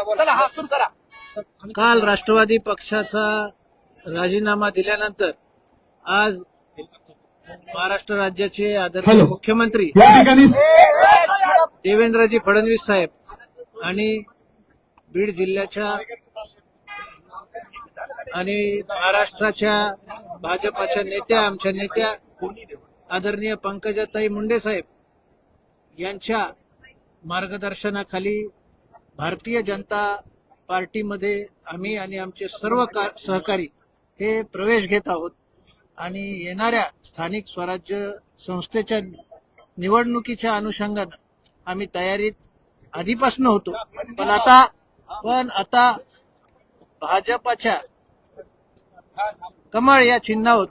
चला हा सुरू करा. काल राष्ट्रवादी पक्षाचा राजीनामा दिल्यानंतर आज महाराष्ट्र राज्याचे आदरणीय मुख्यमंत्री या ठिकाणी देवेंद्रजी फडणवीस साहेब आणि बीड जिल्ह्याच्या आणि महाराष्ट्राच्या भाजपाच्या नेत्या आमच्या नेत्या आदरणीय पंकजाताई मुंडे साहेब यांच्या मार्गदर्शनाखाली भारतीय जनता पार्टीमध्ये आम्ही आणि आमचे सर्व सहकारी हे प्रवेश घेत आहोत आणि येणाऱ्या स्थानिक स्वराज्य संस्थेच्या निवडणुकीच्या अनुषंगानं आम्ही तयारीत आधीपासून होतो. पण आता भाजपाच्या कमळ या चिन्हावर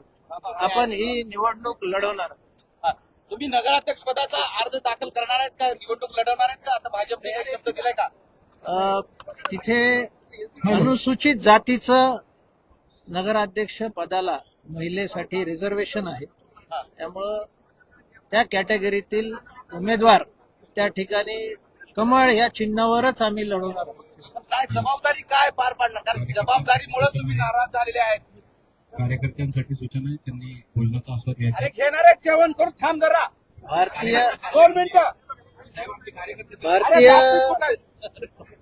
आपण ही निवडणूक लढवणार आहोत. तुम्ही नगराध्यक्ष पदाचा अर्ज दाखल करणार आहेत का, निवडणूक लढवणार आहेत का? आता भाजपने काही शब्द दिलाय का? तिथे अनुसूचित जातीचं नगराध्यक्ष पदाला महिलेसाठी रिझर्वेशन आहे, त्यामुळं त्या कॅटेगरीतील उमेदवार त्या ठिकाणी कमळ या चिन्हावरच आम्ही लढवणार आहोत. काय जबाबदारी काय पार पाडणार, कारण जबाबदारीमुळे तुम्ही नाराज झालेले आहेत. कार्यकर्त्यांसाठी सूचना आहे, त्यांनी भोजनाचा आस्वाद घ्यायचा. अरे घेणार आहेत जेवण करून थांब जरा भारतीय 2 मिनिटं.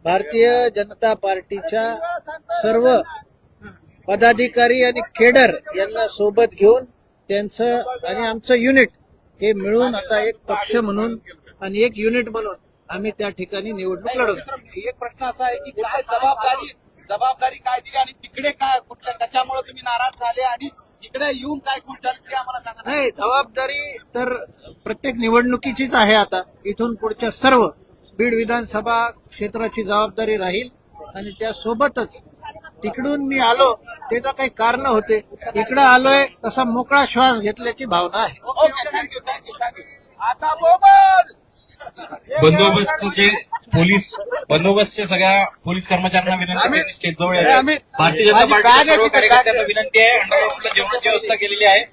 भारतीय जनता पार्टीच्या सर्व पदाधिकारी आणि केडर यांना सोबत घेऊन त्यांचं आणि आमचं युनिट हे मिळून आता एक पक्ष म्हणून आणि एक युनिट म्हणून आम्ही त्या ठिकाणी निवडणूक लढवतो. एक प्रश्न असा आहे की काय जबाबदारी काय दिली आणि तिकडे काय कुठल्या कशामुळे तुम्ही नाराज झाले आणि इकडे येऊन काय खुश झाले ते आम्हाला सांगा. नाही, जबाबदारी तर प्रत्येक निवडणुकीचीच आहे. आता इथून पुढच्या सर्व बीड विधानसभा क्षेत्राची जबाबदारी राहील आणि त्यासोबतच तिकडून मी आलो त्याचा काही कारण होते, इकडं आलोय तसा मोकळा श्वास घेतल्याची भावना आहे. Okay, thank you. आता बोबल बंदोबस्तचे बंदोबस्तच्या सगळ्या पोलीस कर्मचाऱ्यांना विनंती आहे, स्टेजजवळ यायचं. भारतीय जनता पार्टीच्या सर्व कार्यकर्त्यांना विनंती आहे, अंडरग्राऊंडला जेवणाची व्यवस्था केलेली आहे.